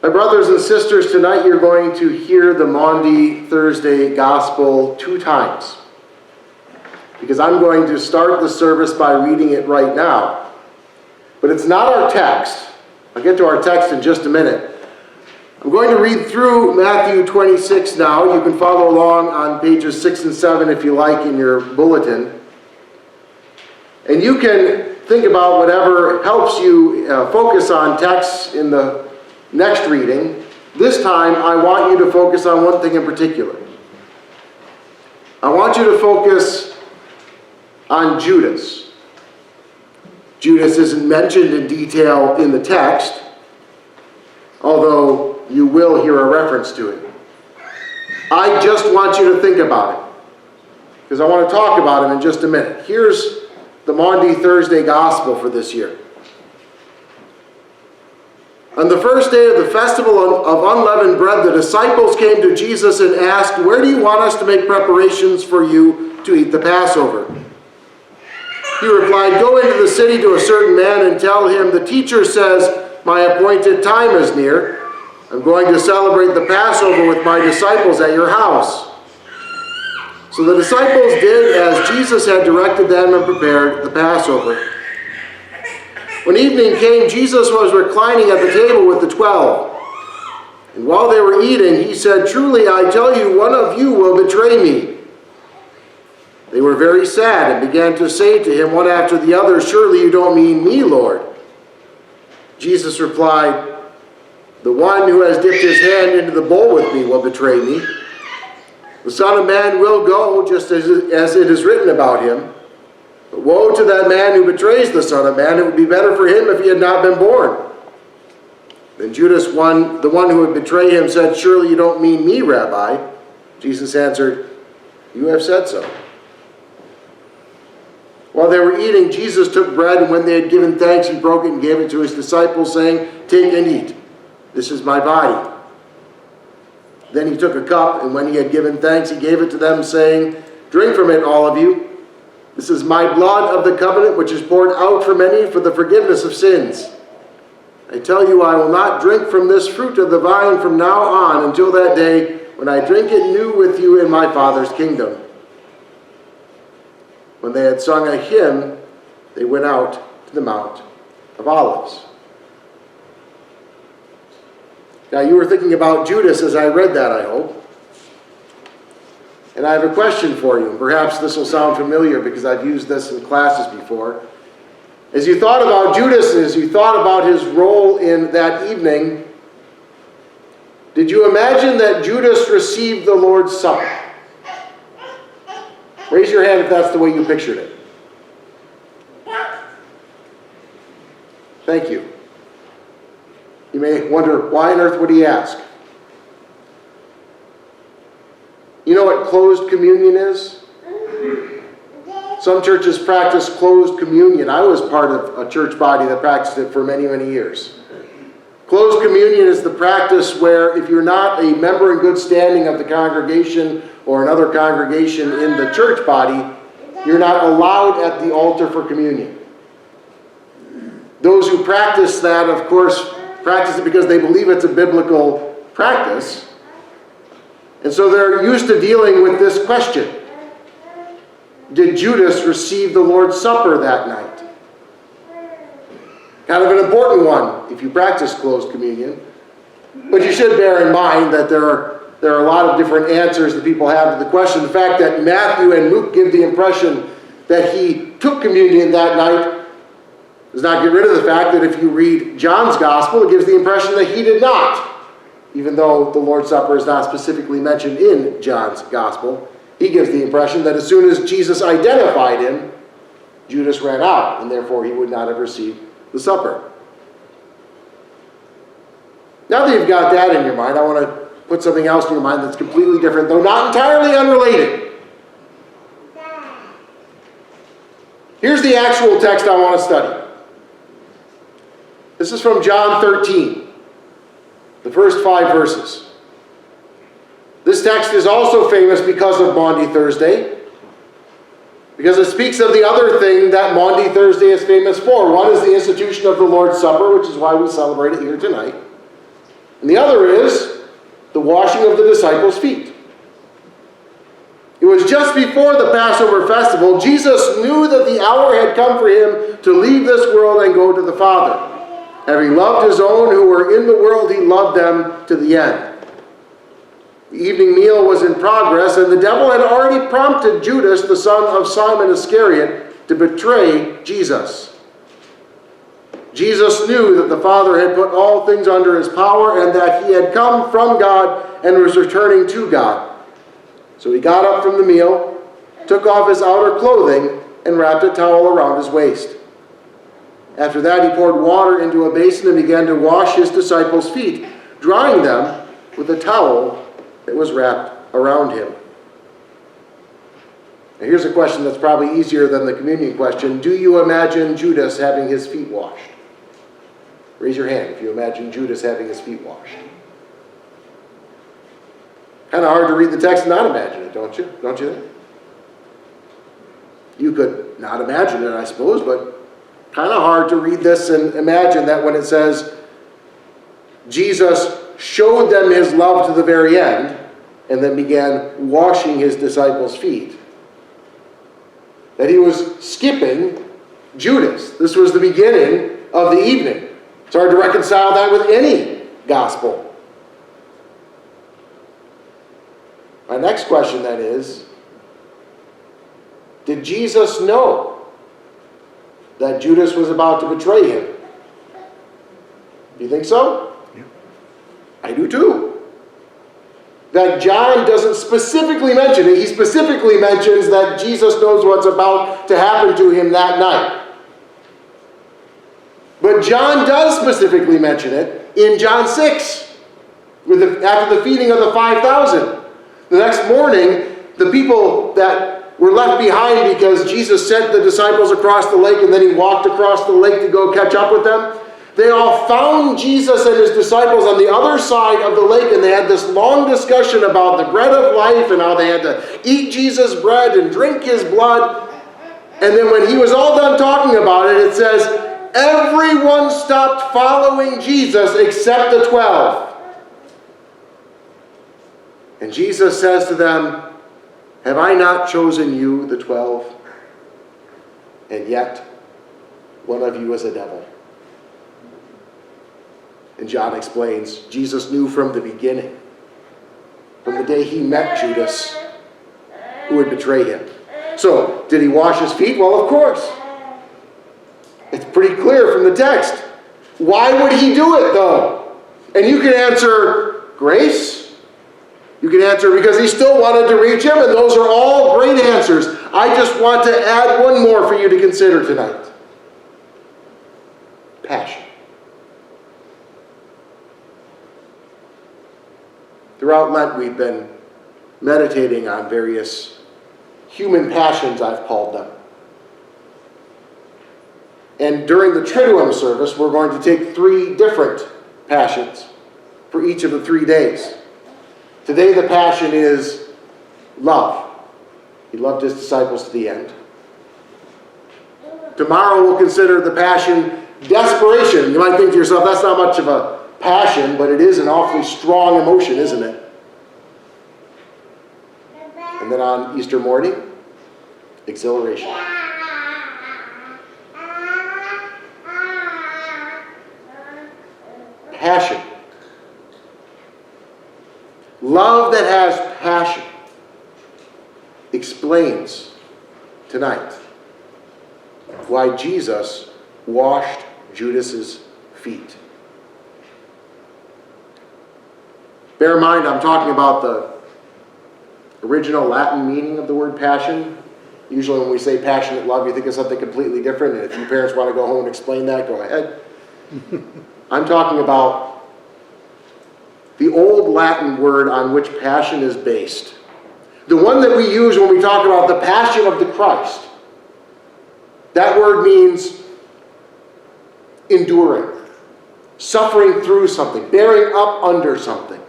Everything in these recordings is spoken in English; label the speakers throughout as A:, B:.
A: My brothers and sisters, tonight you're going to hear the Maundy Thursday Gospel 2 times, because I'm going to start the service by reading it right now. But it's not our text. I'll get to our text in just a minute. I'm going to read through Matthew 26 now. You can follow along on pages 6 and 7 if you like in your bulletin. And you can think about whatever helps you focus on texts in the next reading. This time, I want you to focus on one thing in particular. I want you to focus on Judas. Judas isn't mentioned in detail in the text, although you will hear a reference to it. I just want you to think about it, because I want to talk about him in just a minute. Here's the Maundy Thursday Gospel for this year. On the first day of the festival of unleavened bread, the disciples came to Jesus and asked, "Where do you want us to make preparations for you to eat the Passover?" He replied, "Go into the city to a certain man and tell him, 'The teacher says, my appointed time is near. I'm going to celebrate the Passover with my disciples at your house.'" So the disciples did as Jesus had directed them and prepared the Passover. When evening came, Jesus was reclining at the table with the 12. And while they were eating, he said, "Truly, I tell you, one of you will betray me." They were very sad and began to say to him one after the other, "Surely you don't mean me, Lord." Jesus replied, "The one who has dipped his hand into the bowl with me will betray me. The Son of Man will go just as it is written about him. But woe to that man who betrays the Son of Man. It would be better for him if he had not been born." Then Judas, the one who would betray him, said, "Surely you don't mean me, Rabbi." Jesus answered, "You have said so." While they were eating, Jesus took bread, and when they had given thanks, he broke it and gave it to his disciples, saying, "Take and eat. This is my body." Then he took a cup, and when he had given thanks, he gave it to them, saying, "Drink from it, all of you. This is my blood of the covenant, which is poured out for many for the forgiveness of sins. I tell you, I will not drink from this fruit of the vine from now on until that day when I drink it new with you in my Father's kingdom." When they had sung a hymn, they went out to the Mount of Olives. Now, you were thinking about Judas as I read that, I hope. And I have a question for you. Perhaps this will sound familiar because I've used this in classes before. As you thought about Judas, as you thought about his role in that evening, did you imagine that Judas received the Lord's Supper? Raise your hand if that's the way you pictured it. Thank you. You may wonder, why on earth would he ask? You know what closed communion is? Some churches practice closed communion. I was part of a church body that practiced it for many, many years. Closed communion is the practice where if you're not a member in good standing of the congregation or another congregation in the church body, you're not allowed at the altar for communion. Those who practice that, of course, practice it because they believe it's a biblical practice. And so they're used to dealing with this question. Did Judas receive the Lord's Supper that night? Kind of an important one if you practice closed communion. But you should bear in mind that there are a lot of different answers that people have to the question. The fact that Matthew and Luke give the impression that he took communion that night does not get rid of the fact that if you read John's Gospel, it gives the impression that he did not. Even though the Lord's Supper is not specifically mentioned in John's Gospel, he gives the impression that as soon as Jesus identified him, Judas ran out, and therefore he would not have received the supper. Now that you've got that in your mind, I want to put something else in your mind that's completely different, though not entirely unrelated. Here's the actual text I want to study. This is from John 13. The first 5 verses. This text is also famous because of Maundy Thursday, because it speaks of the other thing that Maundy Thursday is famous for. One is the institution of the Lord's Supper, which is why we celebrate it here tonight. And the other is the washing of the disciples' feet. It was just before the Passover festival. Jesus knew that the hour had come for him to leave this world and go to the Father. Having loved his own who were in the world, he loved them to the end. The evening meal was in progress, and the devil had already prompted Judas, the son of Simon Iscariot, to betray Jesus. Jesus knew that the Father had put all things under his power and that he had come from God and was returning to God. So he got up from the meal, took off his outer clothing, and wrapped a towel around his waist. After that, he poured water into a basin and began to wash his disciples' feet, drying them with a towel that was wrapped around him. Now here's a question that's probably easier than the communion question. Do you imagine Judas having his feet washed? Raise your hand if you imagine Judas having his feet washed. Kind of hard to read the text and not imagine it, don't you? Don't you think? You could not imagine it, I suppose, but kind of hard to read this and imagine that when it says Jesus showed them his love to the very end and then began washing his disciples' feet, that he was skipping Judas. This was the beginning of the evening. It's hard to reconcile that with any gospel. My next question then is, did Jesus know that Judas was about to betray him? Do you think so? Yeah. I do too. That John doesn't specifically mention it. He specifically mentions that Jesus knows what's about to happen to him that night. But John does specifically mention it in John 6, after the feeding of the 5,000. The next morning, the people that were left behind because Jesus sent the disciples across the lake and then he walked across the lake to go catch up with them, they all found Jesus and his disciples on the other side of the lake, and they had this long discussion about the bread of life and how they had to eat Jesus' bread and drink his blood. And then when he was all done talking about it, it says, everyone stopped following Jesus except the 12. And Jesus says to them, have I not chosen you, the 12? And yet, one of you is a devil. And John explains, Jesus knew from the beginning, from the day he met Judas, who would betray him. So, did he wash his feet? Well, of course. It's pretty clear from the text. Why would he do it, though? And you can answer, grace. You can answer, because he still wanted to reach him, and those are all great answers. I just want to add one more for you to consider tonight. Passion. Throughout Lent, we've been meditating on various human passions, I've called them. And during the Triduum service, we're going to take 3 different passions for each of the 3 days. Today the passion is love. He loved his disciples to the end. Tomorrow we'll consider the passion desperation. You might think to yourself, that's not much of a passion, but it is an awfully strong emotion, isn't it? And then on Easter morning, exhilaration. Passion. Love that has passion explains tonight why Jesus washed Judas's feet. Bear in mind, I'm talking about the original Latin meaning of the word passion. Usually when we say passionate love, you think of something completely different, and if you parents want to go home and explain that, go ahead. I'm talking about the old Latin word on which passion is based. The one that we use when we talk about the passion of the Christ. That word means enduring, suffering through something, bearing up under something.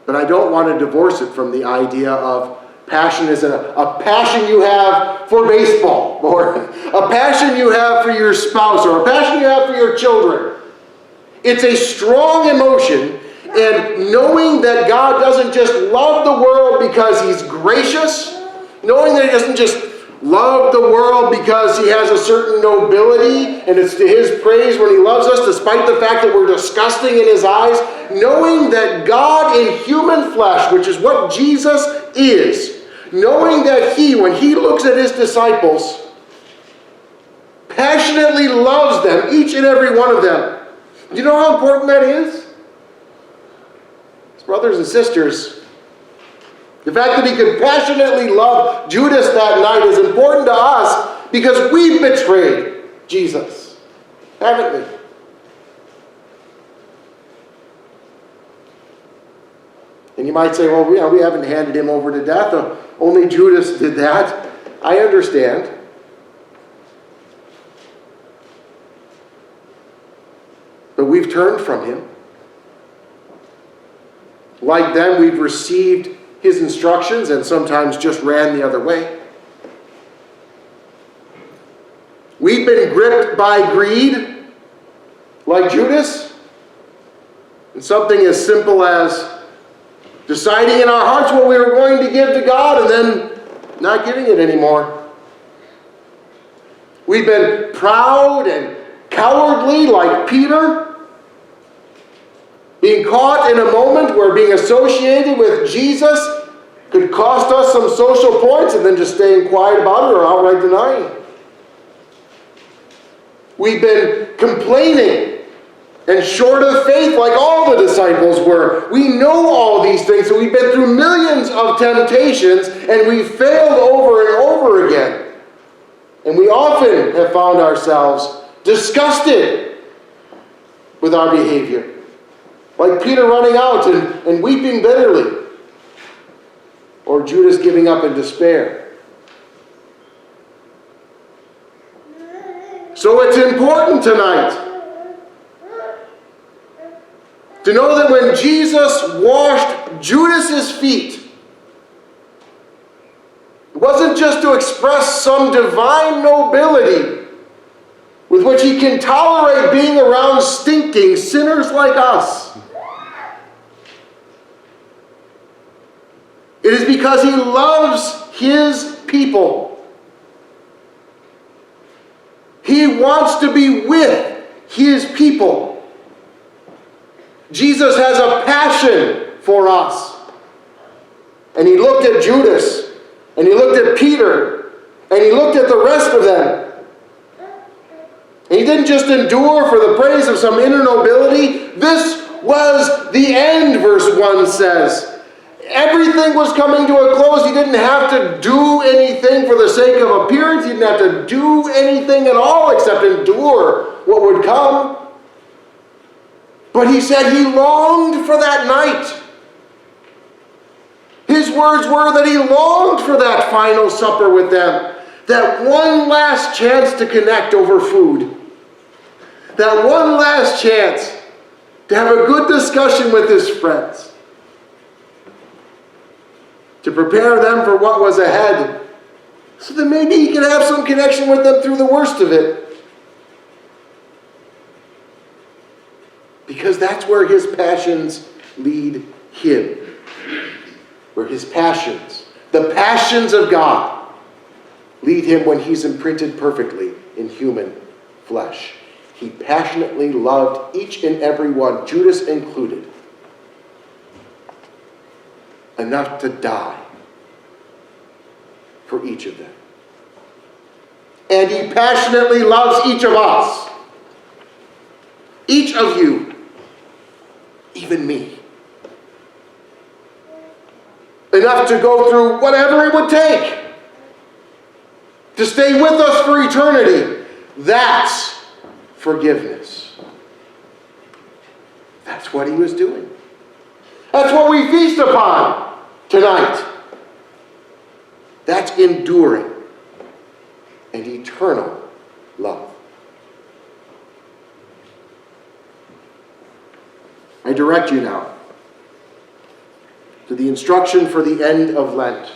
A: But I don't want to divorce it from the idea of passion is a passion you have for baseball, or a passion you have for your spouse or a passion you have for your children. It's a strong emotion, and knowing that God doesn't just love the world because he's gracious, knowing that he doesn't just love the world because he has a certain nobility and it's to his praise when he loves us despite the fact that we're disgusting in his eyes, knowing that God in human flesh, which is what Jesus is, knowing that he, when he looks at his disciples, passionately loves them, each and every one of them. Do you know how important that is? Brothers and sisters, the fact that he could passionately love Judas that night is important to us because we've betrayed Jesus, haven't we? And you might say, well, we haven't handed him over to death. Only Judas did that. I understand. But we've turned from him. Like them, we've received his instructions and sometimes just ran the other way. We've been gripped by greed, like Judas, and something as simple as deciding in our hearts what we were going to give to God and then not giving it anymore. We've been proud and cowardly, like Peter, being caught in a moment where being associated with Jesus could cost us some social points and then just staying quiet about it or outright denying it. We've been complaining and short of faith like all the disciples were. We know all these things, so we've been through millions of temptations and we've failed over and over again. And we often have found ourselves disgusted with our behavior. Like Peter running out and weeping bitterly. Or Judas giving up in despair. So it's important tonight to know that when Jesus washed Judas's feet, it wasn't just to express some divine nobility with which he can tolerate being around stinking sinners like us. It is because he loves his people. He wants to be with his people. Jesus has a passion for us. And he looked at Judas, and he looked at Peter, and he looked at the rest of them. And he didn't just endure for the praise of some inner nobility. This was the end, verse 1 says. Everything was coming to a close. He didn't have to do anything for the sake of appearance. He didn't have to do anything at all except endure what would come. But he said he longed for that night. His words were that he longed for that final supper with them. That one last chance to connect over food. That one last chance to have a good discussion with his friends. To prepare them for what was ahead, so that maybe he could have some connection with them through the worst of it. Because that's where his passions lead him. Where his passions, the passions of God, lead him when he's imprinted perfectly in human flesh. He passionately loved each and every one, Judas included, enough to die for each of them. And he passionately loves each of us. Each of you. Even me. Enough to go through whatever it would take to stay with us for eternity. That's forgiveness. That's what he was doing. That's what we feast upon tonight. That's enduring and eternal love. I direct you now to the instruction for the end of Lent.